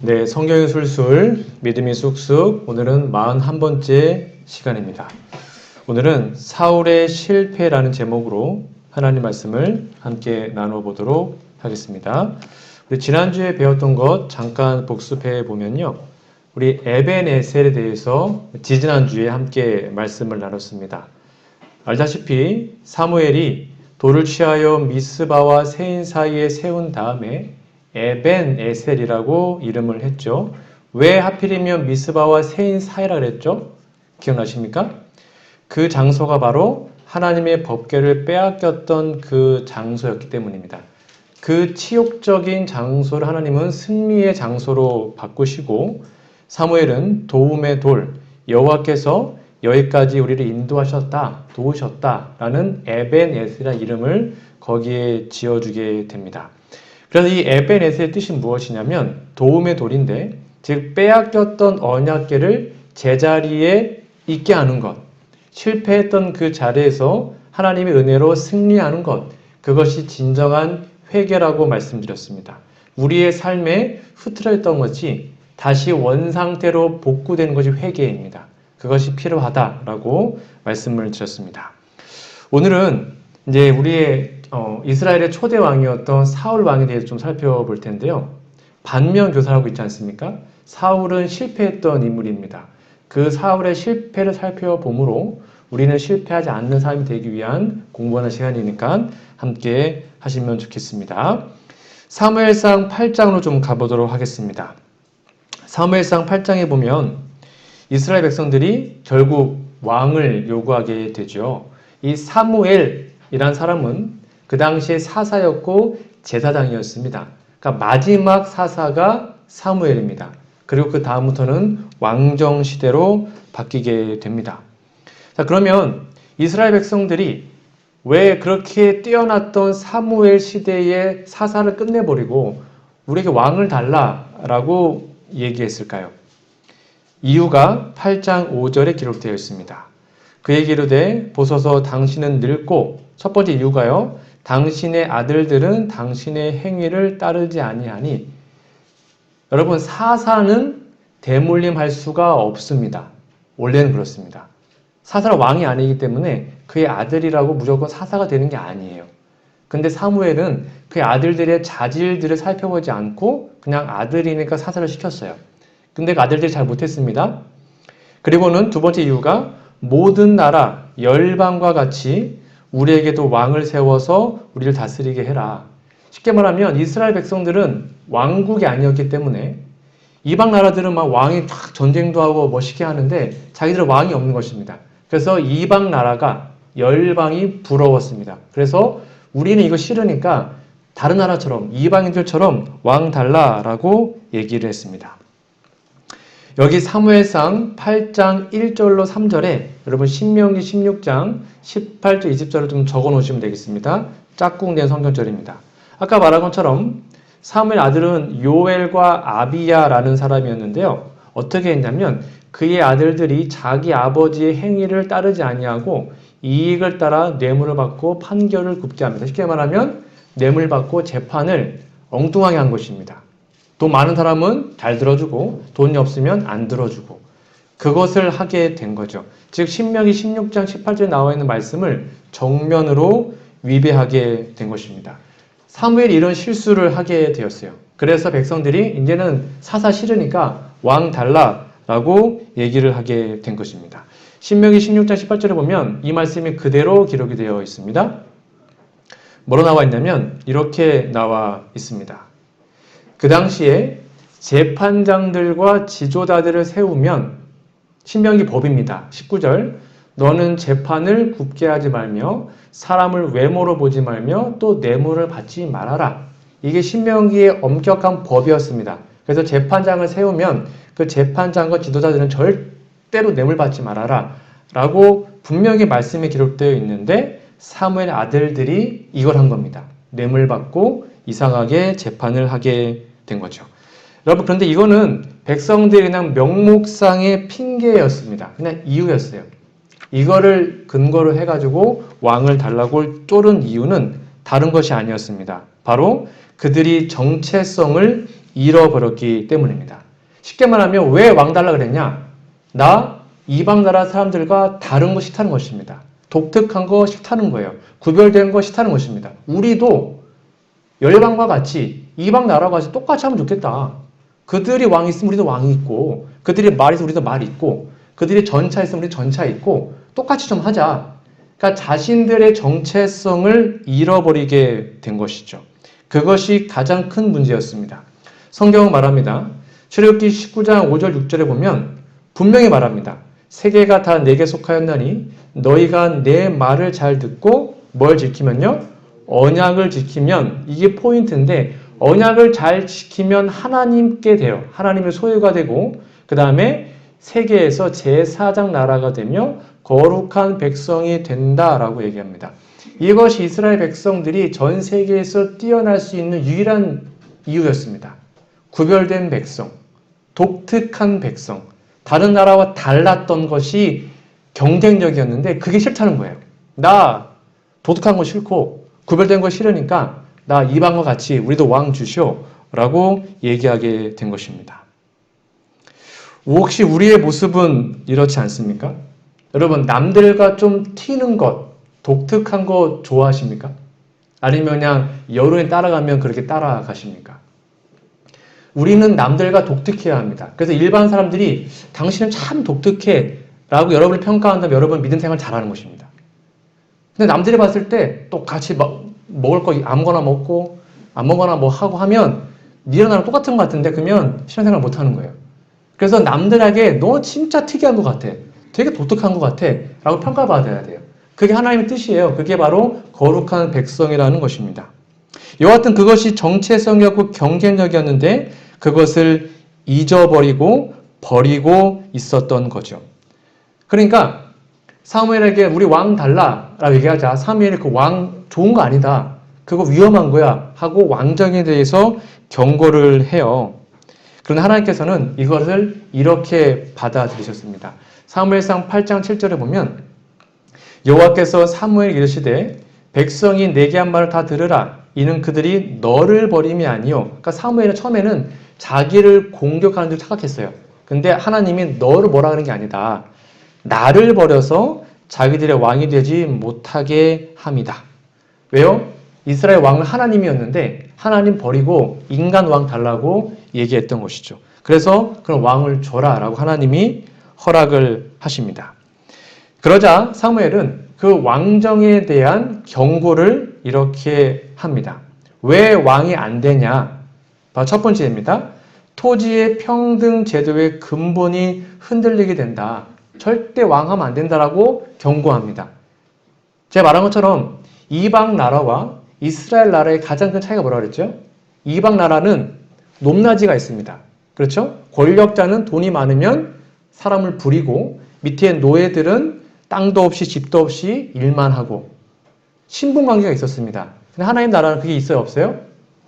네, 성경의 술술, 믿음이 쑥쑥, 오늘은 41번째 시간입니다. 오늘은 사울의 실패라는 제목으로 하나님 말씀을 함께 나눠보도록 하겠습니다. 우리 지난주에 배웠던 것 잠깐 복습해 보면요. 우리 에벤에셀에 대해서 지지난주에 함께 말씀을 나눴습니다. 알다시피 사무엘이 돌을 취하여 미스바와 세인 사이에 세운 다음에 에벤에셀이라고 이름을 했죠. 왜 하필이면 미스바와 세인 사이라 그랬죠? 기억나십니까? 그 장소가 바로 하나님의 법궤를 빼앗겼던 그 장소였기 때문입니다. 그 치욕적인 장소를 하나님은 승리의 장소로 바꾸시고 사무엘은 도움의 돌, 여호와께서 여기까지 우리를 인도하셨다, 도우셨다라는 에벤에셀이라는 이름을 거기에 지어주게 됩니다. 그래서 이 에벤에셀의 뜻이 무엇이냐면 도움의 돌인데, 즉 빼앗겼던 언약궤를 제자리에 있게 하는 것, 실패했던 그 자리에서 하나님의 은혜로 승리하는 것, 그것이 진정한 회개라고 말씀드렸습니다. 우리의 삶에 흐트러졌던 것이 다시 원상태로 복구되는 것이 회개입니다. 그것이 필요하다라고 말씀을 드렸습니다. 오늘은 이제 우리의 이스라엘의 초대 왕이었던 사울 왕에 대해서 좀 살펴볼 텐데요. 반면 교사라고 있지 않습니까? 사울은 실패했던 인물입니다. 그 사울의 실패를 살펴보므로 우리는 실패하지 않는 삶이 되기 위한 공부하는 시간이니까 함께 하시면 좋겠습니다. 사무엘상 8장으로 좀 가보도록 하겠습니다. 사무엘상 8장에 보면 이스라엘 백성들이 결국 왕을 요구하게 되죠. 이 사무엘이란 사람은 그 당시에 사사였고 제사장이었습니다. 그러니까 마지막 사사가 사무엘입니다. 그리고 그 다음부터는 왕정 시대로 바뀌게 됩니다. 자, 그러면 이스라엘 백성들이 왜 그렇게 뛰어났던 사무엘 시대의 사사를 끝내버리고 우리에게 왕을 달라라고 얘기했을까요? 이유가 8장 5절에 기록되어 있습니다. 그의 기록에 보소서 당신은 늙고, 첫 번째 이유가요, 당신의 아들들은 당신의 행위를 따르지 아니하니. 여러분, 사사는 대물림할 수가 없습니다. 원래는 그렇습니다. 사사는 왕이 아니기 때문에 그의 아들이라고 무조건 사사가 되는 게 아니에요. 근데 사무엘은 그의 아들들의 자질들을 살펴보지 않고 그냥 아들이니까 사사를 시켰어요. 근데 그 아들들이 잘 못했습니다. 그리고는 두 번째 이유가 모든 나라, 열방과 같이 우리에게도 왕을 세워서 우리를 다스리게 해라. 쉽게 말하면 이스라엘 백성들은 왕국이 아니었기 때문에 이방 나라들은 막 왕이 탁 전쟁도 하고 멋있게 하는데 자기들은 왕이 없는 것입니다. 그래서 이방 나라가, 열방이 부러웠습니다. 그래서 우리는 이거 싫으니까 다른 나라처럼, 이방인들처럼 왕 달라라고 얘기를 했습니다. 여기 사무엘상 8장 1절로 3절에 여러분 신명기 16장 18절 20절을 좀 적어 놓으시면 되겠습니다. 짝꿍된 성경절입니다. 아까 말한 것처럼 사무엘 아들은 요엘과 아비야라는 사람이었는데요. 어떻게 했냐면 그의 아들들이 자기 아버지의 행위를 따르지 아니하고 이익을 따라 뇌물을 받고 판결을 굽게 합니다. 쉽게 말하면 뇌물 받고 재판을 엉뚱하게 한 것입니다. 돈 많은 사람은 잘 들어주고 돈이 없으면 안 들어주고 그것을 하게 된 거죠. 즉 신명기 16장 18절에 나와 있는 말씀을 정면으로 위배하게 된 것입니다. 사무엘이 이런 실수를 하게 되었어요. 그래서 백성들이 이제는 사사 싫으니까 왕 달라라고 얘기를 하게 된 것입니다. 신명기 16장 18절에 보면 이 말씀이 그대로 기록이 되어 있습니다. 뭐로 나와 있냐면 이렇게 나와 있습니다. 그 당시에 재판장들과 지도자들을 세우면, 신명기 법입니다. 19절, 너는 재판을 굽게 하지 말며 사람을 외모로 보지 말며 또 뇌물을 받지 말아라. 이게 신명기의 엄격한 법이었습니다. 그래서 재판장을 세우면 그 재판장과 지도자들은 절대로 뇌물 받지 말아라 라고 분명히 말씀이 기록되어 있는데 사무엘 아들들이 이걸 한 겁니다. 뇌물 받고 이상하게 재판을 하게 된 거죠. 여러분, 그런데 이거는 백성들이 그냥 명목상의 핑계였습니다. 그냥 이유였어요. 이거를 근거로 해가지고 왕을 달라고 쪼른 이유는 다른 것이 아니었습니다. 바로 그들이 정체성을 잃어버렸기 때문입니다. 쉽게 말하면 왜 왕 달라 그랬냐? 나 이방 나라 사람들과 다른 거 싫다는 것입니다. 독특한 거 싫다는 거예요. 구별된 거 싫다는 것입니다. 우리도 열방과 같이 이방 나라와 같이 똑같이 하면 좋겠다. 그들이 왕이 있으면 우리도 왕이 있고, 그들이 말이 있으면 우리도 말이 있고, 그들이 전차 있으면 우리 전차 있고, 똑같이 좀 하자. 그러니까 자신들의 정체성을 잃어버리게 된 것이죠. 그것이 가장 큰 문제였습니다. 성경은 말합니다. 출애굽기 19장 5절 6절에 보면 분명히 말합니다. 세계가 다 내게 속하였나니 너희가 내 말을 잘 듣고 뭘 지키면요? 언약을 지키면, 이게 포인트인데, 언약을 잘 지키면 하나님께 돼요. 하나님의 소유가 되고, 그 다음에 세계에서 제4장 나라가 되며 거룩한 백성이 된다라고 얘기합니다. 이것이 이스라엘 백성들이 전 세계에서 뛰어날 수 있는 유일한 이유였습니다. 구별된 백성, 독특한 백성, 다른 나라와 달랐던 것이 경쟁력이었는데 그게 싫다는 거예요. 나 독특한 거 싫고 구별된 거 싫으니까 나 이방과 같이 우리도 왕 주시오 라고 얘기하게 된 것입니다. 혹시 우리의 모습은 이렇지 않습니까? 여러분, 남들과 좀 튀는 것, 독특한 거 좋아하십니까? 아니면 그냥 여론에 따라가면 그렇게 따라가십니까? 우리는 남들과 독특해야 합니다. 그래서 일반 사람들이 당신은 참 독특해 라고 여러분을 평가한다면 여러분 믿음 생활 잘하는 것입니다. 근데 남들이 봤을 때 똑같이 먹을 거 아무거나 먹고 아무거나 뭐 하고 하면 니랑 나랑 똑같은 것 같은데 그러면 신앙생활 못하는 거예요. 그래서 남들에게 너 진짜 특이한 것 같아. 되게 독특한 것 같아. 라고 평가받아야 돼요. 그게 하나님의 뜻이에요. 그게 바로 거룩한 백성이라는 것입니다. 이와 같은 그것이 정체성이었고 경쟁력이었는데 그것을 잊어버리고 버리고 있었던 거죠. 그러니까 사무엘에게 우리 왕 달라라고 얘기하자. 사무엘이 그 왕 좋은 거 아니다. 그거 위험한 거야 하고 왕정에 대해서 경고를 해요. 그런데 하나님께서는 이것을 이렇게 받아들이셨습니다. 사무엘상 8장 7절에 보면 여호와께서 사무엘에게 이르시되 백성이 내게 한 말을 다 들으라. 이는 그들이 너를 버림이 아니요. 그러니까 사무엘은 처음에는 자기를 공격하는 줄 착각했어요. 근데 하나님이 너를 뭐라 하는 게 아니다. 나를 버려서 자기들의 왕이 되지 못하게 함이다. 왜요? 이스라엘 왕은 하나님이었는데 하나님 버리고 인간 왕 달라고 얘기했던 것이죠. 그래서 그런 왕을 줘라 라고 하나님이 허락을 하십니다. 그러자 사무엘은 그 왕정에 대한 경고를 이렇게 합니다. 왜 왕이 안 되냐? 바로 첫 번째입니다. 토지의 평등 제도의 근본이 흔들리게 된다. 절대 왕하면 안 된다라고 경고합니다. 제가 말한 것처럼 이방 나라와 이스라엘 나라의 가장 큰 차이가 뭐라고 그랬죠? 이방 나라는 높낮이가 있습니다. 그렇죠? 권력자는 돈이 많으면 사람을 부리고 밑에 노예들은 땅도 없이 집도 없이 일만 하고 신분관계가 있었습니다. 근데 하나님 나라는 그게 있어요? 없어요?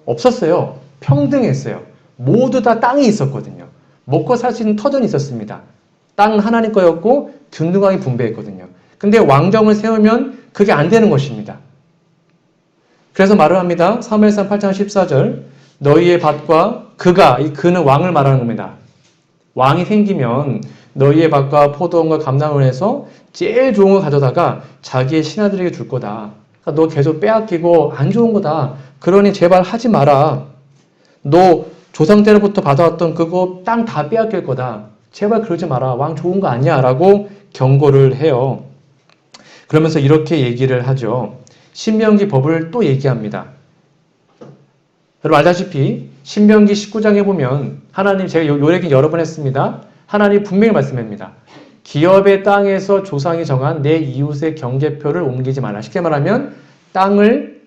없었어요. 평등했어요. 모두 다 땅이 있었거든요. 먹고 살 수 있는 터전이 있었습니다. 땅은 하나님 거였고 균등하게 분배했거든요. 근데 왕정을 세우면 그게 안 되는 것입니다. 그래서 말을 합니다. 사무엘상 8장 14절 너희의 밭과 그가, 이 그는 왕을 말하는 겁니다. 왕이 생기면 너희의 밭과 포도원과 감람원에서 제일 좋은 걸 가져다가 자기의 신하들에게 줄 거다. 그러니까 너 계속 빼앗기고 안 좋은 거다. 그러니 제발 하지 마라. 너 조상 때로부터 받아왔던 그거 땅 다 빼앗길 거다. 제발 그러지 마라. 왕 좋은 거 아니야. 라고 경고를 해요. 그러면서 이렇게 얘기를 하죠. 신명기 법을 또 얘기합니다. 여러분 알다시피 신명기 19장에 보면 하나님, 제가 요 얘기 여러 번 했습니다. 하나님 분명히 말씀합니다. 기업의 땅에서 조상이 정한 내 이웃의 경계표를 옮기지 말라. 쉽게 말하면 땅을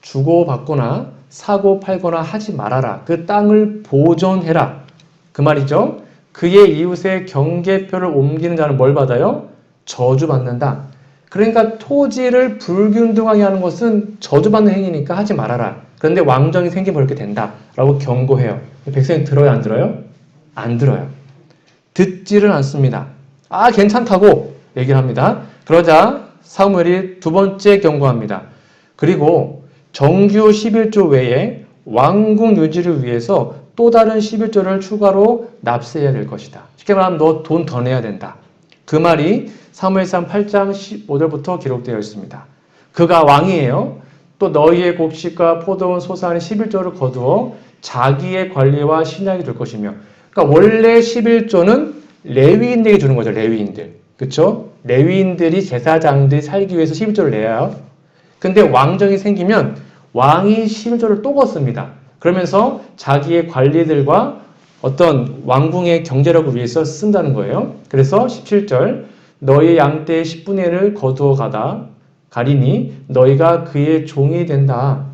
주고받거나 사고 팔거나 하지 말아라. 그 땅을 보존해라. 그 말이죠. 그의 이웃의 경계표를 옮기는 자는 뭘 받아요? 저주받는다. 그러니까 토지를 불균등하게 하는 것은 저주받는 행위니까 하지 말아라. 그런데 왕정이 생기면 그렇게 된다. 라고 경고해요. 백성이 들어요? 안 들어요? 안 들어요. 듣지를 않습니다. 아, 괜찮다고 얘기를 합니다. 그러자 사무엘이 두 번째 경고합니다. 그리고 정규 11조 외에 왕궁 유지를 위해서 또 다른 11조를 추가로 납세해야 될 것이다. 쉽게 말하면 너 돈 더 내야 된다. 그 말이 사무엘상 8장 15절부터 기록되어 있습니다. 그가 왕이에요. 또 너희의 곡식과 포도원 소산의 11조를 거두어 자기의 관리와 신약이 될 것이며, 그러니까 원래 11조는 레위인들에게 주는 거죠. 레위인들. 그렇죠? 레위인들이 제사장들이 살기 위해서 11조를 내요. 근데 왕정이 생기면 왕이 11조를 또 걷습니다. 그러면서 자기의 관리들과 어떤 왕궁의 경제력을 위해서 쓴다는 거예요. 그래서 17절 너희 양떼의 10분의 1을 거두어 가리니 너희가 그의 종이 된다.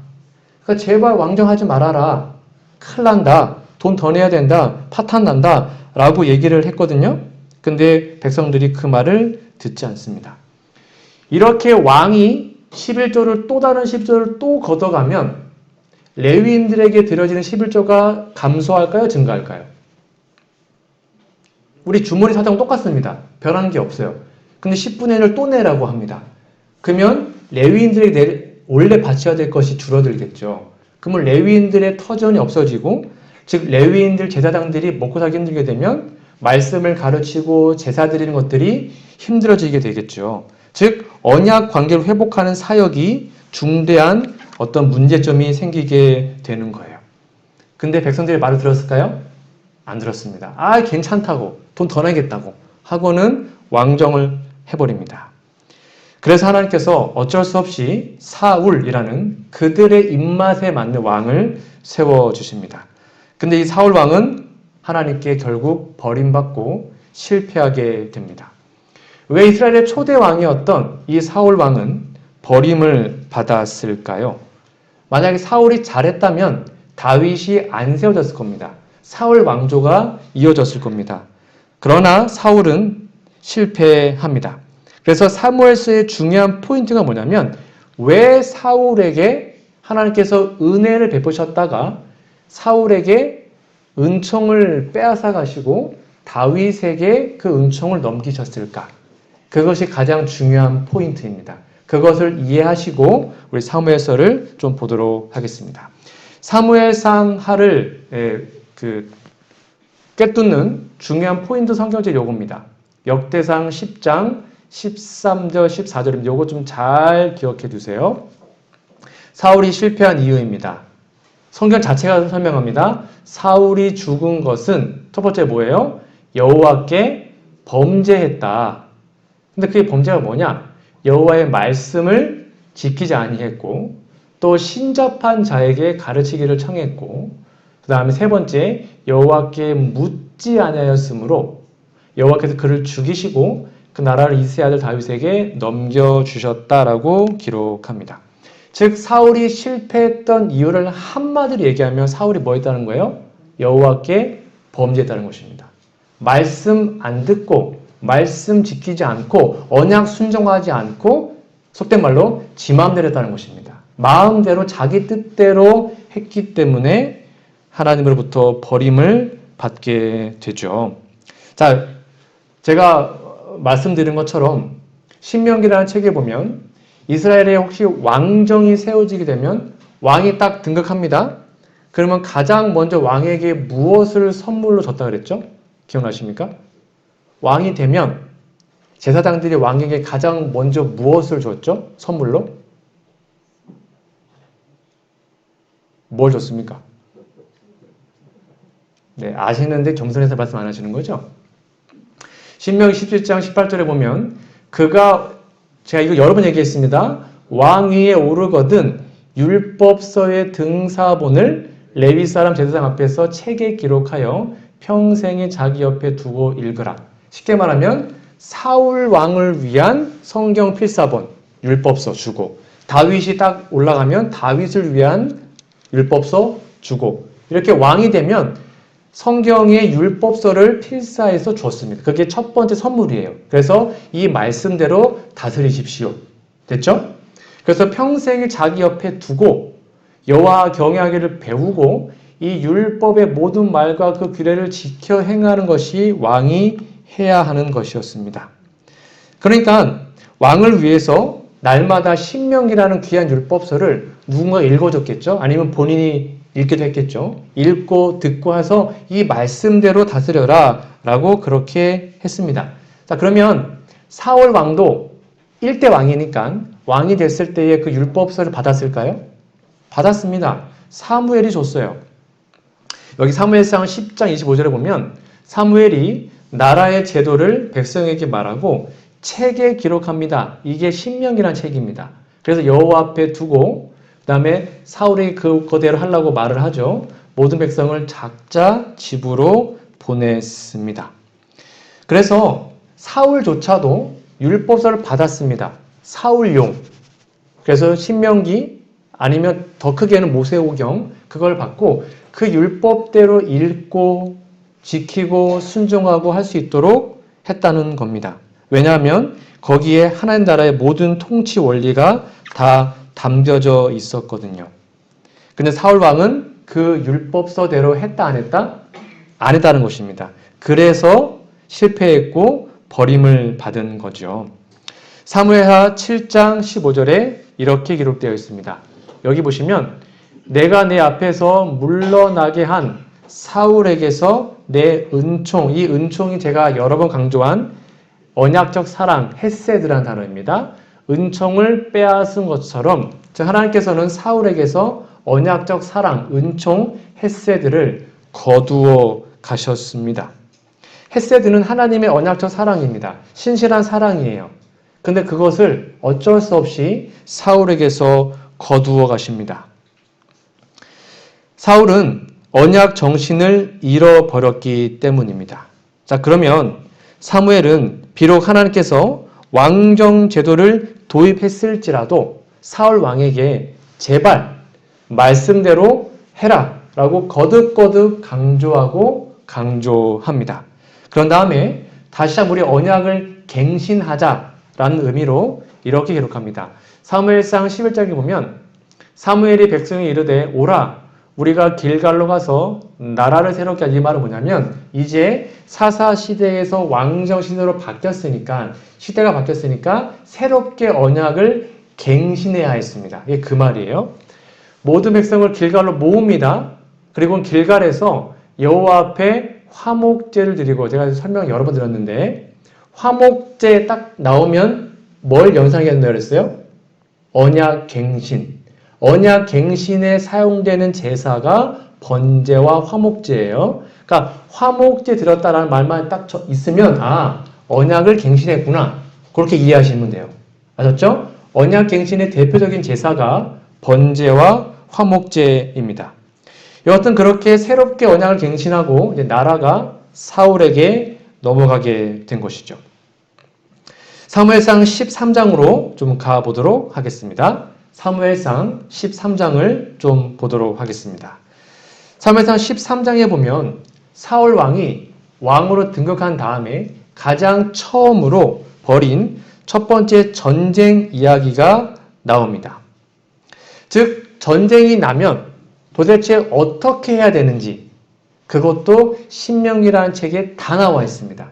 그러니까 제발 왕정하지 말아라. 큰일 난다. 돈 더 내야 된다. 파탄 난다. 라고 얘기를 했거든요. 근데 백성들이 그 말을 듣지 않습니다. 이렇게 왕이 11조를 또 다른 11조를 또 걷어가면 레위인들에게 드려지는 11조가 감소할까요? 증가할까요? 우리 주머니 사정은 똑같습니다. 변한 게 없어요. 근데 10분의 1을 또 내라고 합니다. 그러면 레위인들에게 원래 바쳐야 될 것이 줄어들겠죠. 그러면 레위인들의 터전이 없어지고, 즉 레위인들 제사장들이 먹고 살기 힘들게 되면 말씀을 가르치고 제사 드리는 것들이 힘들어지게 되겠죠. 즉 언약 관계를 회복하는 사역이 중대한 어떤 문제점이 생기게 되는 거예요. 근데 백성들이 말을 들었을까요? 안 들었습니다. 아, 괜찮다고, 돈 더 내겠다고 하고는 왕정을 해버립니다. 그래서 하나님께서 어쩔 수 없이 사울이라는 그들의 입맛에 맞는 왕을 세워주십니다. 근데 이 사울 왕은 하나님께 결국 버림받고 실패하게 됩니다. 왜 이스라엘의 초대 왕이었던 이 사울 왕은 버림을 받았을까요? 만약에 사울이 잘했다면 다윗이 안 세워졌을 겁니다. 사울 왕조가 이어졌을 겁니다. 그러나 사울은 실패합니다. 그래서 사무엘서의 중요한 포인트가 뭐냐면 왜 사울에게 하나님께서 은혜를 베푸셨다가 사울에게 은총을 빼앗아 가시고 다윗에게 그 은총을 넘기셨을까? 그것이 가장 중요한 포인트입니다. 그것을 이해하시고 우리 사무엘서를 좀 보도록 하겠습니다. 사무엘상 하를 깨뚫는 중요한 포인트 성경책 요겁니다. 역대상 10장 13절 14절입니다. 요거 좀 잘 기억해 두세요. 사울이 실패한 이유입니다. 성경 자체가 설명합니다. 사울이 죽은 것은 첫 번째 뭐예요? 여호와께 범죄했다. 근데 그게 범죄가 뭐냐? 여호와의 말씀을 지키지 아니했고 또 신접한 자에게 가르치기를 청했고 그 다음에 세 번째 여호와께 묻지 아니하였으므로 여호와께서 그를 죽이시고 그 나라를 이새의 아들 다윗에게 넘겨주셨다라고 기록합니다. 즉 사울이 실패했던 이유를 한마디로 얘기하면 사울이 뭐 했다는 거예요? 여호와께 범죄했다는 것입니다. 말씀 안 듣고 말씀 지키지 않고 언약 순종하지 않고 속된 말로 지 마음대로 했다는 것입니다. 마음대로 자기 뜻대로 했기 때문에 하나님으로부터 버림을 받게 되죠. 자, 제가 말씀드린 것처럼 신명기라는 책에 보면 이스라엘에 혹시 왕정이 세워지게 되면 왕이 딱 등극합니다. 그러면 가장 먼저 왕에게 무엇을 선물로 줬다 그랬죠? 기억나십니까? 왕이 되면 제사장들이 왕에게 가장 먼저 무엇을 줬죠? 선물로? 뭘 줬습니까? 네, 아시는데 겸손해서 말씀 안 하시는 거죠? 신명기 17장 18절에 보면 제가 이거 여러 번 얘기했습니다. 왕 위에 오르거든 율법서의 등사본을 레위 사람 제사장 앞에서 책에 기록하여 평생에 자기 옆에 두고 읽으라. 쉽게 말하면 사울 왕을 위한 성경 필사본 율법서 주고 다윗이 딱 올라가면 다윗을 위한 율법서 주고 이렇게 왕이 되면 성경의 율법서를 필사해서 줬습니다. 그게 첫 번째 선물이에요. 그래서 이 말씀대로 다스리십시오. 됐죠? 그래서 평생을 자기 옆에 두고 여호와 경외하기를 배우고 이 율법의 모든 말과 그 규례를 지켜 행하는 것이 왕이 해야 하는 것이었습니다. 그러니까 왕을 위해서 날마다 신명기라는 귀한 율법서를 누군가 읽어줬겠죠? 아니면 본인이 읽기도 했겠죠. 읽고 듣고 해서 이 말씀대로 다스려라 라고 그렇게 했습니다. 자, 그러면 사울 왕도 1대 왕이니까 왕이 됐을 때의 그 율법서를 받았을까요? 받았습니다. 사무엘이 줬어요. 여기 사무엘상 10장 25절에 보면 사무엘이 나라의 제도를 백성에게 말하고 책에 기록합니다. 이게 신명기란 책입니다. 그래서 여호와 앞에 두고 그다음에 사울이 그대로 하려고 말을 하죠. 모든 백성을 각자 집으로 보냈습니다. 그래서 사울조차도 율법서를 받았습니다. 사울용. 그래서 신명기 아니면 더 크게는 모세오경 그걸 받고 그 율법대로 읽고 지키고 순종하고 할 수 있도록 했다는 겁니다. 왜냐하면 거기에 하나님 나라의 모든 통치 원리가 다 담겨져 있었거든요. 근데 사울 왕은 그 율법서대로 했다 안 했다? 안 했다는 것입니다. 그래서 실패했고 버림을 받은 거죠. 사무엘하 7장 15절에 이렇게 기록되어 있습니다. 여기 보시면 내가 내 앞에서 물러나게 한 사울에게서 내 은총, 이 은총이 제가 여러 번 강조한 언약적 사랑, 헤세드라는 단어입니다. 은총을 빼앗은 것처럼 하나님께서는 사울에게서 언약적 사랑, 은총, 헤세드를 거두어 가셨습니다. 헤세드는 하나님의 언약적 사랑입니다. 신실한 사랑이에요. 근데 그것을 어쩔 수 없이 사울에게서 거두어 가십니다. 사울은 언약 정신을 잃어버렸기 때문입니다. 자, 그러면 사무엘은 비록 하나님께서 왕정 제도를 도입했을지라도 사울 왕에게 제발 말씀대로 해라 라고 거듭거듭 강조합니다. 그런 다음에 다시 한번 우리 언약을 갱신하자라는 의미로 이렇게 기록합니다. 사무엘상 11장에 보면 사무엘이 백성에 이르되 오라 우리가 길갈로 가서 나라를 새롭게 하자. 이 말은 뭐냐면 이제 사사 시대에서 왕정 시대로 바뀌었으니까 시대가 바뀌었으니까 새롭게 언약을 갱신해야 했습니다. 이게 그 말이에요. 모든 백성을 길갈로 모읍니다. 그리고 길갈에서 여호와 앞에 화목제를 드리고 제가 설명 여러 번 드렸는데 화목제 딱 나오면 뭘 연상해야 된다고 그랬어요? 언약 갱신. 언약 갱신에 사용되는 제사가 번제와 화목제예요. 그러니까 화목제 드렸다라는 말만 딱 있으면 언약을 갱신했구나. 그렇게 이해하시면 돼요. 아셨죠? 언약 갱신의 대표적인 제사가 번제와 화목제입니다. 여하튼 그렇게 새롭게 언약을 갱신하고 이제 나라가 사울에게 넘어가게 된 것이죠. 사무엘상 13장으로 좀 가보도록 하겠습니다. 사무엘상 13장을 좀 보도록 하겠습니다. 사무엘상 13장에 보면 사울 왕이 왕으로 등극한 다음에 가장 처음으로 벌인 첫 번째 전쟁 이야기가 나옵니다. 즉 전쟁이 나면 도대체 어떻게 해야 되는지 그것도 신명기라는 책에 다 나와 있습니다.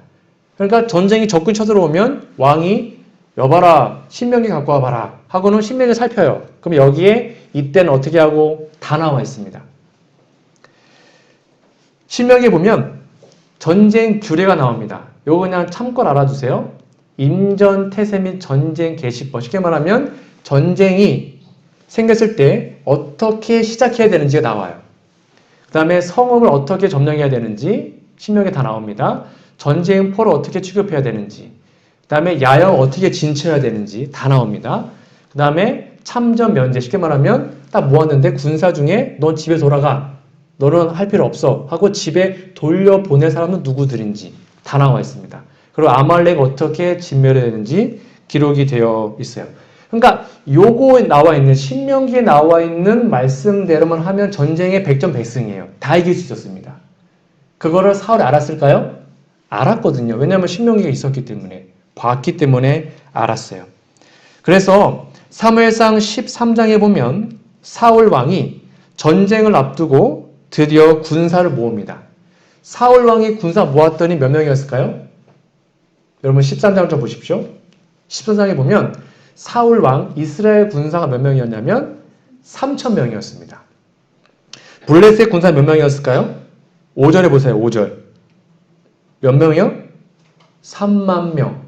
그러니까 전쟁이 적군이 쳐들어오면 왕이 여봐라 신명기 갖고 와봐라 하고는 신명기 살펴요. 그럼 여기에 이때는 어떻게 하고 다 나와 있습니다. 신명기에 보면 전쟁 규례가 나옵니다. 요거 그냥 참고를 알아두세요. 임전, 태세 및 전쟁 개시법. 쉽게 말하면 전쟁이 생겼을 때 어떻게 시작해야 되는지가 나와요. 그 다음에 성읍을 어떻게 점령해야 되는지 신명기에 다 나옵니다. 전쟁포를 어떻게 취급해야 되는지 그 다음에 야영 어떻게 진출해야 되는지 다 나옵니다. 그 다음에 참전 면제 쉽게 말하면 딱 모았는데 군사 중에 넌 집에 돌아가 너는 할 필요 없어 하고 집에 돌려보낼 사람은 누구들인지 다 나와 있습니다. 그리고 아말렉 어떻게 진멸해야 되는지 기록이 되어 있어요. 그러니까 요거 나와 있는 신명기에 나와 있는 말씀대로만 하면 전쟁의 백전백승이에요. 다 이길 수 있었습니다. 그거를 사울이 알았을까요? 알았거든요. 왜냐하면 신명기가 있었기 때문에 봤기 때문에 알았어요. 그래서 사무엘상 13장에 보면 사울 왕이 전쟁을 앞두고 드디어 군사를 모읍니다. 사울 왕이 군사 모았더니 몇 명이었을까요? 여러분 13장을 좀 보십시오. 13장에 보면 사울 왕 이스라엘 군사가 몇 명이었냐면 3,000명이었습니다. 블레셋 군사 몇 명이었을까요? 5절에 보세요. 5절. 몇 명이요? 3만 명.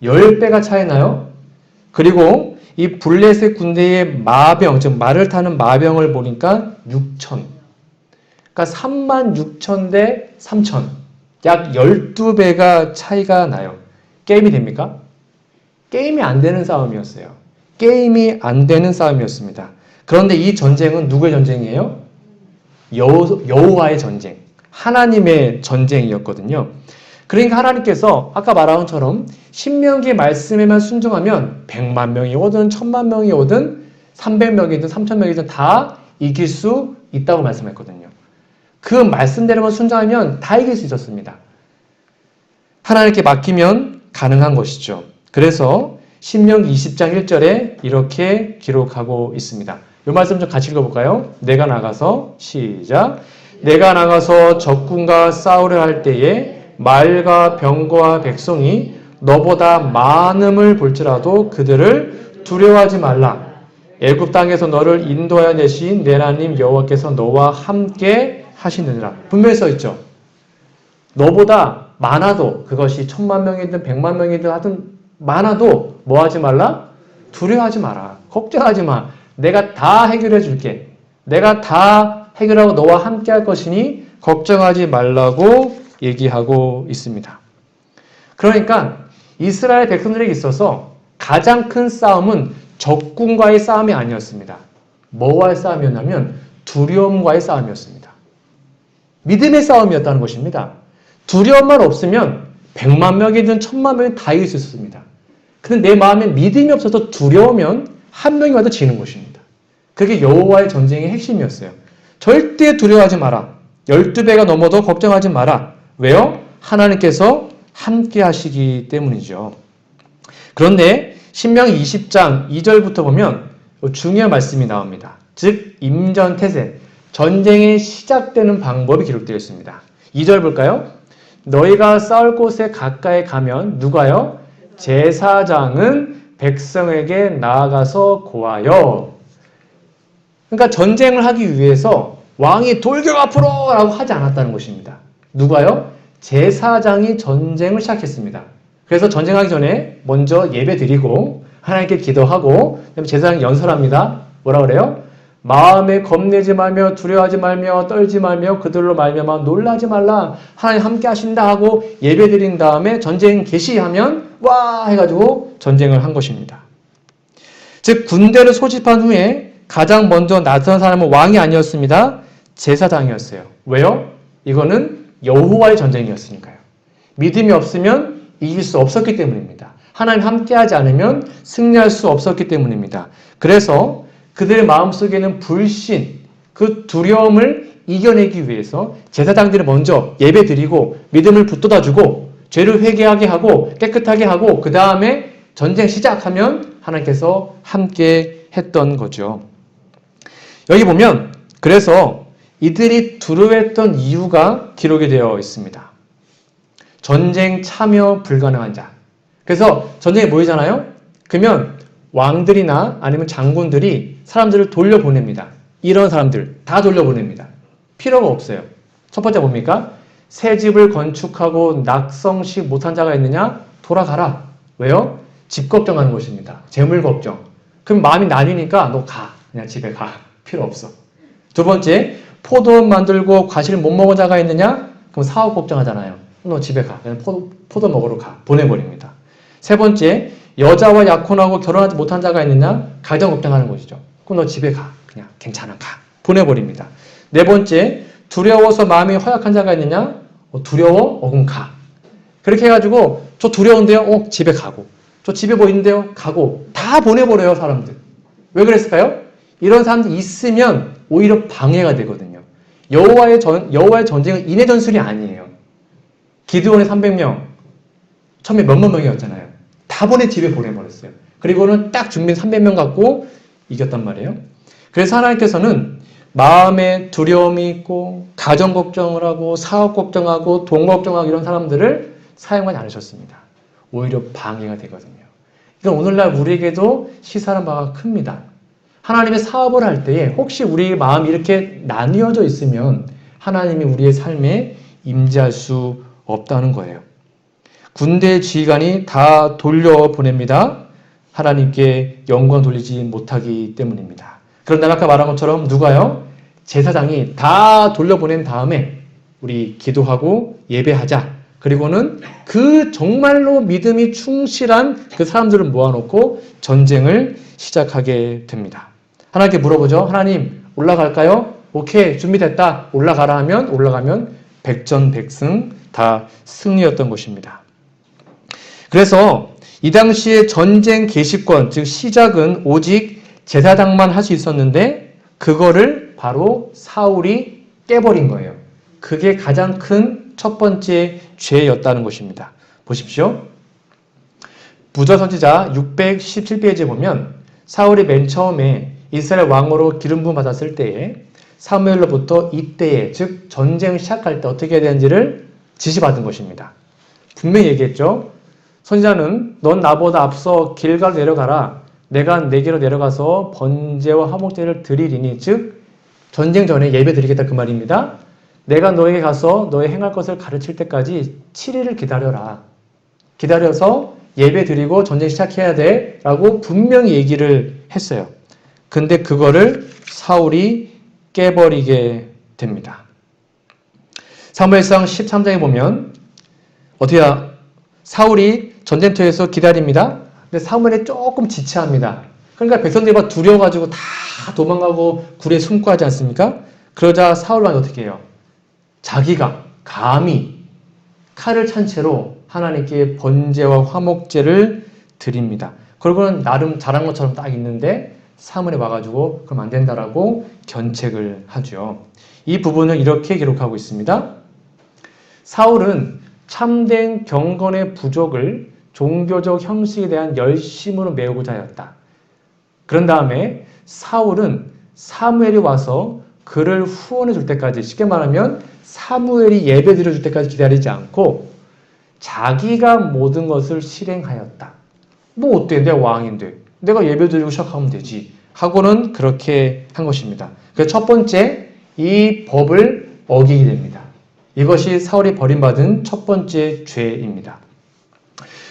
10배가 차이나요? 그리고 이 블레셋 군대의 마병, 즉 말을 타는 마병을 보니까 6천. 그러니까 3만 6천 대 3천. 약 12배가 차이가 나요. 게임이 됩니까? 게임이 안 되는 싸움이었어요. 게임이 안 되는 싸움이었습니다. 그런데 이 전쟁은 누구의 전쟁이에요? 여호와의 전쟁. 하나님의 전쟁이었거든요. 그러니까 하나님께서 아까 말한 것처럼 신명기 말씀에만 순종하면 100만 명이 오든 1000만 명이 오든 300명이든 3000명이든 다 이길 수 있다고 말씀했거든요. 그 말씀대로만 순종하면 다 이길 수 있었습니다. 하나님께 맡기면 가능한 것이죠. 그래서 신명기 20장 1절에 이렇게 기록하고 있습니다. 이 말씀 좀 같이 읽어볼까요? 내가 나가서 시작. 내가 나가서 적군과 싸우려 할 때에 말과 병거와 백성이 너보다 많음을 볼지라도 그들을 두려워하지 말라. 애굽 땅에서 너를 인도하여 내신 내 하나님 여호와께서 너와 함께 하시느니라. 분명히 써 있죠. 너보다 많아도 그것이 1000만 명이든 100만 명이든 하여튼 많아도 뭐 하지 말라? 두려워하지 마라. 걱정하지 마. 내가 다 해결해 줄게. 내가 다 해결하고 너와 함께 할 것이니 걱정하지 말라고 얘기하고 있습니다. 그러니까 이스라엘 백성들에게 있어서 가장 큰 싸움은 적군과의 싸움이 아니었습니다. 뭐와의 싸움이었냐면 두려움과의 싸움이었습니다. 믿음의 싸움이었다는 것입니다. 두려움만 없으면 100만 명이든 1000만 명이든 다 이길 수 있었습니다. 근데 내 마음에 믿음이 없어서 두려우면 한 명이 와도 지는 것입니다. 그게 여호와의 전쟁의 핵심이었어요. 절대 두려워하지 마라. 12배가 넘어도 걱정하지 마라. 왜요? 하나님께서 함께 하시기 때문이죠. 그런데 신명기 20장 2절부터 보면 중요한 말씀이 나옵니다. 즉 임전태세, 전쟁이 시작되는 방법이 기록되어 있습니다. 2절 볼까요? 너희가 싸울 곳에 가까이 가면 누가요? 제사장은 백성에게 나아가서 고하여. 그러니까 전쟁을 하기 위해서 왕이 돌격 앞으로 라고 하지 않았다는 것입니다. 누가요? 제사장이 전쟁을 시작했습니다. 그래서 전쟁하기 전에 먼저 예배 드리고 하나님께 기도하고 그다음에 제사장이 연설합니다. 뭐라 그래요? 마음에 겁내지 말며 두려워하지 말며 떨지 말며 그들로 말미암아 놀라지 말라. 하나님 함께 하신다 하고 예배 드린 다음에 전쟁 개시하면 와 해가지고 전쟁을 한 것입니다. 즉 군대를 소집한 후에 가장 먼저 나선 사람은 왕이 아니었습니다. 제사장이었어요. 왜요? 이거는 여호와의 전쟁이었으니까요. 믿음이 없으면 이길 수 없었기 때문입니다. 하나님 함께하지 않으면 승리할 수 없었기 때문입니다. 그래서 그들의 마음속에는 불신, 그 두려움을 이겨내기 위해서 제사장들이 먼저 예배드리고 믿음을 붙돋아주고 죄를 회개하게 하고 깨끗하게 하고 그 다음에 전쟁 시작하면 하나님께서 함께 했던 거죠. 여기 보면 그래서 이들이 두려워했던 이유가 기록이 되어 있습니다. 전쟁 참여 불가능한 자. 그래서 전쟁에 모이잖아요? 그러면 왕들이나 아니면 장군들이 사람들을 돌려보냅니다. 이런 사람들 다 돌려보냅니다. 필요가 없어요. 첫 번째 뭡니까? 새 집을 건축하고 낙성식 못한 자가 있느냐? 돌아가라. 왜요? 집 걱정하는 것입니다. 재물 걱정. 그럼 마음이 나뉘니까 너 가. 그냥 집에 가. 필요 없어. 두 번째, 포도원 만들고 과실 못 먹은 자가 있느냐? 그럼 사업 걱정하잖아요. 너 집에 가. 그냥 포도 먹으러 가. 보내버립니다. 세 번째, 여자와 약혼하고 결혼하지 못한 자가 있느냐? 가정 걱정하는 것이죠. 그럼 너 집에 가. 그냥 괜찮아. 가. 보내버립니다. 네 번째, 두려워서 마음이 허약한 자가 있느냐? 두려워? 그럼 가. 그렇게 해가지고 저 두려운데요? 집에 가고. 저 집에 뭐 있는데요? 가고. 다 보내버려요, 사람들. 왜 그랬을까요? 이런 사람들이 있으면 오히려 방해가 되거든요. 여호와의 전쟁은 인해 전술이 아니에요. 기드온의 300명, 처음에 몇만 명이었잖아요. 다 집에 보내버렸어요. 그리고는 딱 준비된 300명 갖고 이겼단 말이에요. 그래서 하나님께서는 마음에 두려움이 있고 가정 걱정을 하고 사업 걱정하고 돈 걱정하고 이런 사람들을 사용하지 않으셨습니다. 오히려 방해가 되거든요. 이건 오늘날 우리에게도 시사하는 바가 큽니다. 하나님의 사업을 할 때에 혹시 우리 마음이 이렇게 나뉘어져 있으면 하나님이 우리의 삶에 임재할 수 없다는 거예요. 군대 지휘관이 다 돌려보냅니다. 하나님께 영광 돌리지 못하기 때문입니다. 그런데 아까 말한 것처럼 누가요? 제사장이 다 돌려보낸 다음에 우리 기도하고 예배하자. 그리고는 그 정말로 믿음이 충실한 그 사람들을 모아놓고 전쟁을 시작하게 됩니다. 하나님께 물어보죠. 하나님 올라갈까요? 오케이 준비됐다. 올라가라 하면 올라가면 백전백승 다 승리였던 것입니다. 그래서 이 당시에 전쟁 개시권 즉 시작은 오직 제사장만 할 수 있었는데 그거를 바로 사울이 깨버린 거예요. 그게 가장 큰 첫 번째 죄였다는 것입니다. 보십시오. 부조선지자 617페이지에 보면 사울이 맨 처음에 이스라엘 왕으로 기름 부음 받았을 때에 사무엘로부터 이때에 즉 전쟁을 시작할 때 어떻게 해야 되는지를 지시받은 것입니다. 분명히 얘기했죠. 선지자는 넌 나보다 앞서 길갈 내려가라. 내가 내게로 내려가서 번제와 화목제를 드리리니 즉 전쟁 전에 예배 드리겠다 그 말입니다. 내가 너에게 가서 너의 행할 것을 가르칠 때까지 7일을 기다려라. 기다려서 예배 드리고 전쟁 시작해야 돼 라고 분명히 얘기를 했어요. 근데 그거를 사울이 깨버리게 됩니다. 사무엘상 13장에 보면 어떻게 사울이 전쟁터에서 기다립니다. 근데 사무엘이 조금 지체합니다. 그러니까 백성들이 막 두려워가지고 다 도망가고 굴에 숨고 하지 않습니까? 그러자 사울 왕이 어떻게 해요? 자기가 감히 칼을 찬 채로 하나님께 번제와 화목제를 드립니다. 그러고는 나름 잘한 것처럼 딱 있는데 사무엘이 와가지고 그럼 안 된다라고 견책을 하죠. 이 부분을 이렇게 기록하고 있습니다. 사울은 참된 경건의 부족을 종교적 형식에 대한 열심으로 메우고자 하였다. 그런 다음에 사울은 사무엘이 와서 그를 후원해 줄 때까지 쉽게 말하면 사무엘이 예배 드려줄 때까지 기다리지 않고 자기가 모든 것을 실행하였다. 뭐 어때? 내가 왕인데 내가 예배 드리고 시작하면 되지 하고는 그렇게 한 것입니다. 그래서 첫 번째 이 법을 어기게 됩니다. 이것이 사울이 버림받은 첫 번째 죄입니다.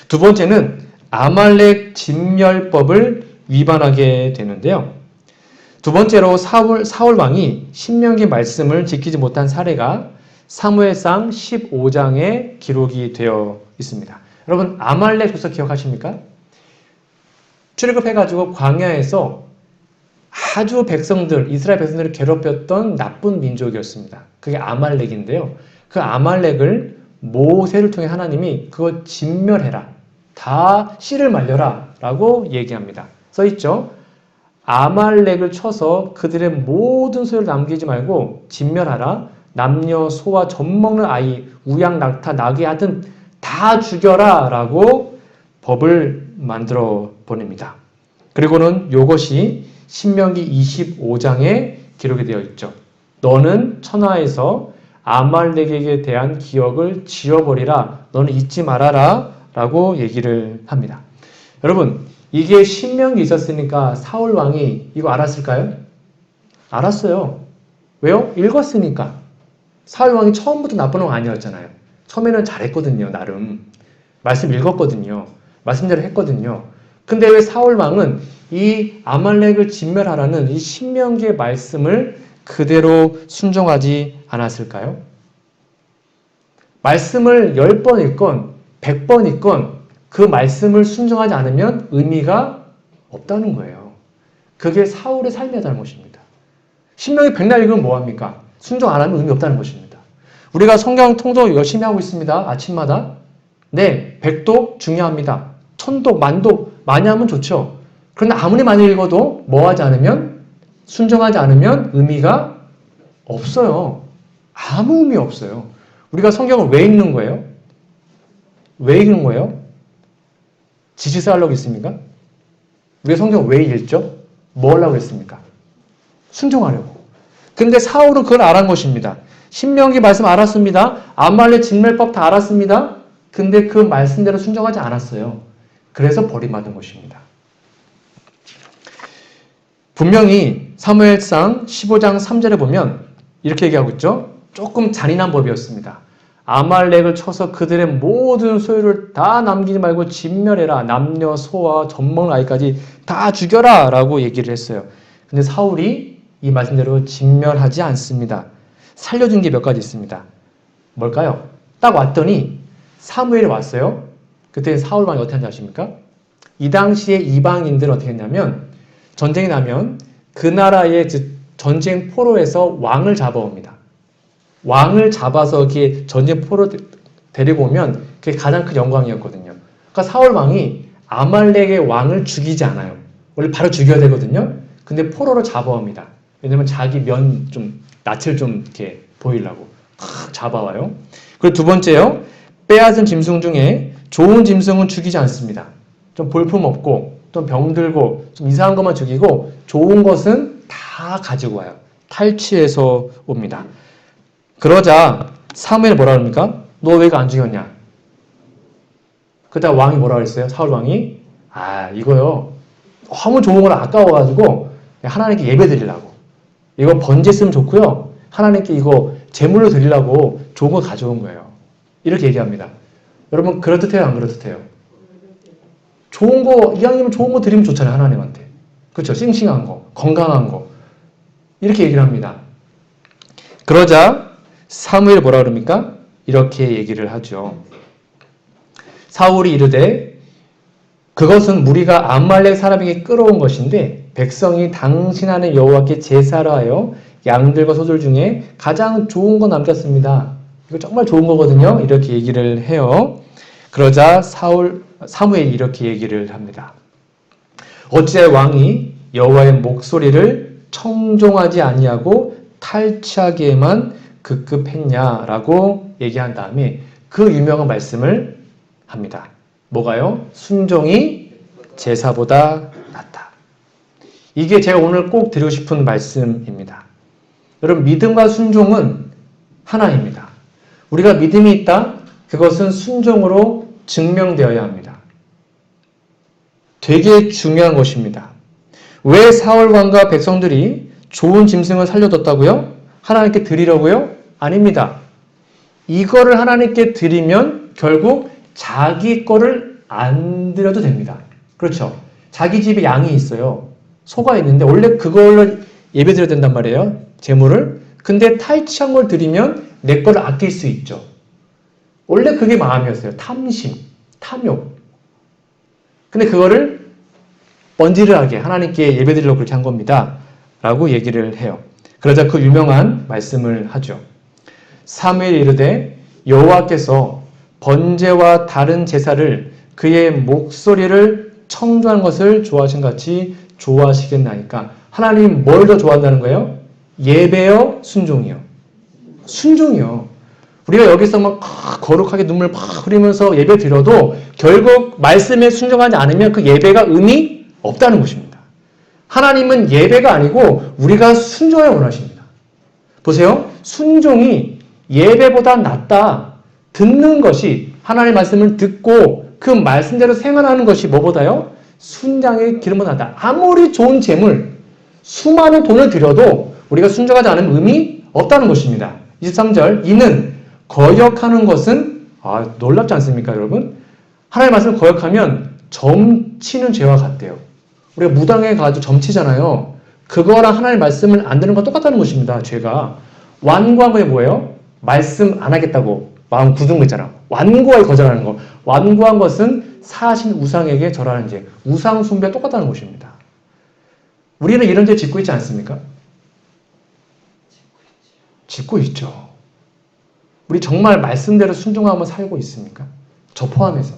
두 번째는 아말렉 진멸법을 위반하게 되는데요. 두 번째로 사울 왕이 신명기 말씀을 지키지 못한 사례가 사무엘상 15장에 기록이 되어 있습니다. 여러분 아말렉 족속 기억하십니까? 출애굽해가지고 광야에서 아주 이스라엘 백성들을 괴롭혔던 나쁜 민족이었습니다. 그게 아말렉인데요. 그 아말렉을 모세를 통해 하나님이 그거 진멸해라. 다 씨를 말려라 라고 얘기합니다. 써있죠. 아말렉을 쳐서 그들의 모든 소유를 남기지 말고 진멸하라. 남녀, 소와 젖먹는 아이, 우양, 낙타, 나귀 하여튼 다 죽여라 라고 법을 만들어 보냅니다. 그리고는 이것이 신명기 25장에 기록이 되어 있죠. 너는 천하에서 아말렉에게 대한 기억을 지워버리라. 너는 잊지 말아라 라고 얘기를 합니다. 여러분 이게 신명기 있었으니까 사울 왕이 이거 알았을까요? 알았어요. 왜요? 읽었으니까. 사울 왕이 처음부터 나쁜 왕 아니었잖아요. 처음에는 잘했거든요. 나름. 말씀 읽었거든요. 말씀대로 했거든요. 근데 왜 사울 왕은 이 아말렉을 진멸하라는 이 신명기의 말씀을 그대로 순종하지 않았을까요? 말씀을 10번 읽건 100번 읽건 그 말씀을 순종하지 않으면 의미가 없다는 거예요. 그게 사울의 삶이었다는 것입니다. 신명기 백날 읽으면 뭐합니까? 순종 안 하면 의미 없다는 것입니다. 우리가 성경 통독 열심히 하고 있습니다. 아침마다. 네, 100독 중요합니다. 1000독, 10,000독 많이 하면 좋죠. 그런데 아무리 많이 읽어도 뭐 하지 않으면 순종하지 않으면 의미가 없어요. 아무 의미 없어요. 우리가 성경을 왜 읽는 거예요? 왜 읽는 거예요? 지식 쌓으려고 있습니까? 우리가 성경을 왜 읽죠? 뭐 하려고 했습니까? 순종하려고. 근데 사울은 그걸 알았는 것입니다. 신명기 말씀 알았습니다. 아말렉 진멸법 다 알았습니다. 근데 그 말씀대로 순종하지 않았어요. 그래서 버림받은 것입니다. 분명히 사무엘상 15장 3절에 보면 이렇게 얘기하고 있죠. 조금 잔인한 법이었습니다. 아말렉을 쳐서 그들의 모든 소유를 다 남기지 말고 진멸해라. 남녀, 소와 젖먹는 아이까지 다 죽여라 라고 얘기를 했어요. 근데 사울이 이 말씀대로 진멸하지 않습니다. 살려준 게 몇 가지 있습니다. 뭘까요? 딱 왔더니 사무엘이 왔어요. 그때 사울 왕이 어떻게 하는지 아십니까? 이 당시에 이방인들은 어떻게 했냐면 전쟁이 나면 그 나라의 전쟁 포로에서 왕을 잡아옵니다. 왕을 잡아서 이렇게 전쟁 포로 데리고 오면 그게 가장 큰 영광이었거든요. 그러니까 사울 왕이 아말렉의 왕을 죽이지 않아요. 원래 바로 죽여야 되거든요. 근데 포로로 잡아옵니다. 왜냐면 자기 면 좀 낯을 좀 이렇게 보이려고 잡아와요. 그리고 두 번째요. 빼앗은 짐승 중에 좋은 짐승은 죽이지 않습니다. 좀 볼품없고 좀 병들고 좀 이상한 것만 죽이고 좋은 것은 다 가지고 와요. 탈취해서 옵니다. 그러자 사무엘이 뭐라 그럽니까? 너 왜 이거 안 죽였냐? 그때 왕이 뭐라 그랬어요? 사울 왕이 이거요. 너무 좋은 걸 아까워가지고 하나님께 예배 드리려고. 이거 번제 쓰면 좋고요. 하나님께 이거 제물로 드리려고 좋은 거 가져온 거예요. 이렇게 얘기합니다. 여러분 그렇듯해요? 안 그렇듯해요? 좋은 거, 이왕이면 좋은 거 드리면 좋잖아요. 하나님한테. 그렇죠? 싱싱한 거, 건강한 거. 이렇게 얘기를 합니다. 그러자 사무엘이 뭐라 그럽니까? 이렇게 얘기를 하죠. 사울이 이르되 그것은 무리가 아말렉 사람에게 끌어온 것인데 백성이 당신 안에 여호와께 제사를 하여 양들과 소들 중에 가장 좋은 거 남겼습니다. 이거 정말 좋은 거거든요. 이렇게 얘기를 해요. 그러자 사무엘이 이렇게 얘기를 합니다. 어찌 왕이 여호와의 목소리를 청종하지 아니하고 탈취하기에만 급급했냐라고 얘기한 다음에 그 유명한 말씀을 합니다. 뭐가요? 순종이 제사보다 낫다. 이게 제가 오늘 꼭 드리고 싶은 말씀입니다. 여러분 믿음과 순종은 하나입니다. 우리가 믿음이 있다? 그것은 순종으로 증명되어야 합니다. 되게 중요한 것입니다. 왜 사울 왕과 백성들이 좋은 짐승을 살려뒀다고요? 하나님께 드리려고요? 아닙니다. 이거를 하나님께 드리면 결국 자기 거를 안 드려도 됩니다. 그렇죠? 자기 집에 양이 있어요. 소가 있는데 원래 그걸로 예배 드려야 된단 말이에요. 제물을. 근데 탈취한 걸 드리면 내 거를 아낄 수 있죠. 원래 그게 마음이었어요. 탐심, 탐욕. 근데 그거를 번지르하게 하나님께 예배 드리려고 그렇게 한 겁니다. 라고 얘기를 해요. 그러자 그 유명한 말씀을 하죠. 사무엘이 이르되 여호와께서 번제와 다른 제사를 그의 목소리를 청조하는 것을 좋아하신 같이 좋아하시겠나이까. 하나님 뭘 더 좋아한다는 거예요? 예배요? 순종이요? 순종이요. 우리가 여기서 막 거룩하게 눈물 막 흐리면서 예배 드려도 결국 말씀에 순종하지 않으면 그 예배가 의미 없다는 것입니다. 하나님은 예배가 아니고 우리가 순종을 원하십니다. 보세요. 순종이 예배보다 낫다. 듣는 것이 하나님의 말씀을 듣고 그 말씀대로 생활하는 것이 뭐보다요? 순장의 기름보다 낫다. 아무리 좋은 재물, 수많은 돈을 들여도 우리가 순종하지 않으면 의미 없다는 것입니다. 23절 이는 거역하는 것은 놀랍지 않습니까 여러분? 하나님의 말씀을 거역하면 점치는 죄와 같대요. 우리가 무당에 가도 점치잖아요. 그거랑 하나님의 말씀을 안 듣는 건 똑같다는 것입니다. 죄가. 완고한 게 뭐예요? 말씀 안 하겠다고 마음 굳은 거 있잖아. 완고하게 거절하는 거. 완고한 것은 사신 우상에게 절하는 죄. 우상 숭배와 똑같다는 것입니다. 우리는 이런 죄 짓고 있지 않습니까? 짓고 있죠. 우리 정말 말씀대로 순종하며 살고 있습니까? 저 포함해서.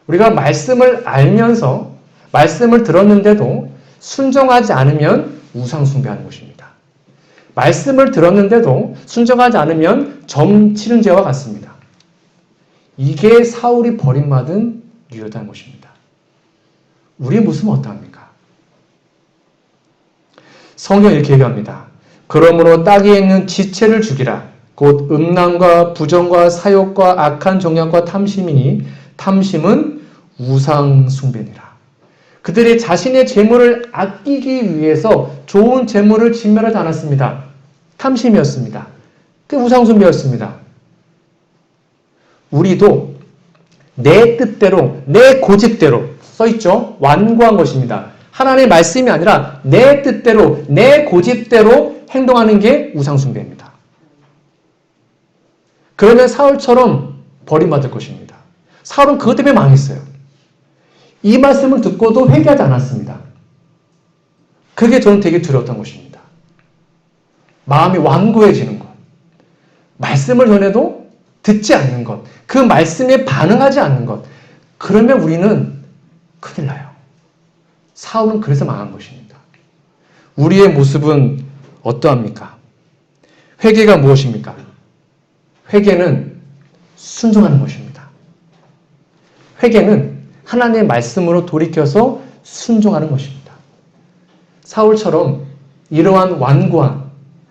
우리가 말씀을 알면서 말씀을 들었는데도 순종하지 않으면 우상 숭배하는 것입니다. 말씀을 들었는데도 순종하지 않으면 점치는 죄와 같습니다. 이게 사울이 버림받은 유효한 것입니다. 우리의 모습은 어떠합니까? 성경이 이렇게 얘기합니다. 그러므로 땅에 있는 지체를 죽이라. 곧 음란과 부정과 사욕과 악한 정략과 탐심이니 탐심은 우상 숭배니라. 그들이 자신의 재물을 아끼기 위해서 좋은 재물을 진멸하지 않았습니다. 탐심이었습니다. 그 우상숭배였습니다. 우리도 내 뜻대로, 내 고집대로 써있죠? 완고한 것입니다. 하나님의 말씀이 아니라 내 뜻대로, 내 고집대로 행동하는 게 우상숭배입니다. 그러면 사울처럼 버림받을 것입니다. 사울은 그것 때문에 망했어요. 이 말씀을 듣고도 회개하지 않았습니다. 그게 저는 되게 두려웠던 것입니다. 마음이 완고해지는 것. 말씀을 전해도 듣지 않는 것. 그 말씀에 반응하지 않는 것. 그러면 우리는 큰일 나요. 사울은 그래서 망한 것입니다. 우리의 모습은 어떠합니까? 회개가 무엇입니까? 회개는 순종하는 것입니다. 회개는 하나님의 말씀으로 돌이켜서 순종하는 것입니다. 사울처럼 이러한 완고한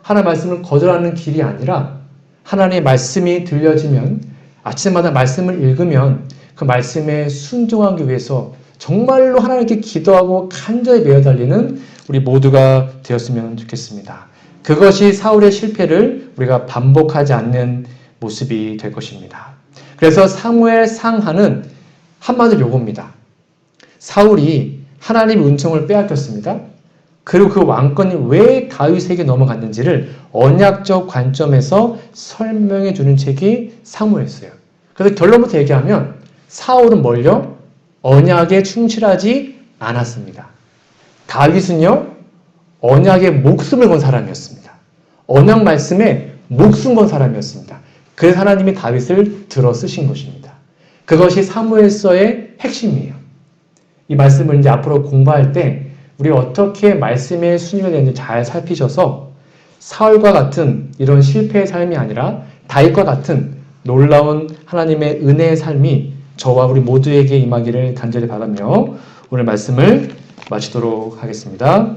하나님의 말씀을 거절하는 길이 아니라 하나님의 말씀이 들려지면 아침마다 말씀을 읽으면 그 말씀에 순종하기 위해서 정말로 하나님께 기도하고 간절히 매어달리는 우리 모두가 되었으면 좋겠습니다. 그것이 사울의 실패를 우리가 반복하지 않는 모습이 될 것입니다. 그래서 사무엘 상하는 한마디로 요겁니다. 사울이 하나님의 은총을 빼앗겼습니다. 그리고 그 왕권이 왜 다윗에게 넘어갔는지를 언약적 관점에서 설명해 주는 책이 사무엘서예요. 그래서 결론부터 얘기하면 사울은 뭘요? 언약에 충실하지 않았습니다. 다윗은요, 언약에 목숨을 건 사람이었습니다. 언약 말씀에 목숨 건 사람이었습니다. 그래서 하나님이 다윗을 들어 쓰신 것입니다. 그것이 사무엘서의 핵심이에요. 이 말씀을 이제 앞으로 공부할 때 우리 어떻게 말씀에 순위가 되는지 잘 살피셔서 사울과 같은 이런 실패의 삶이 아니라 다윗과 같은 놀라운 하나님의 은혜의 삶이 저와 우리 모두에게 임하기를 간절히 바라며 오늘 말씀을 마치도록 하겠습니다.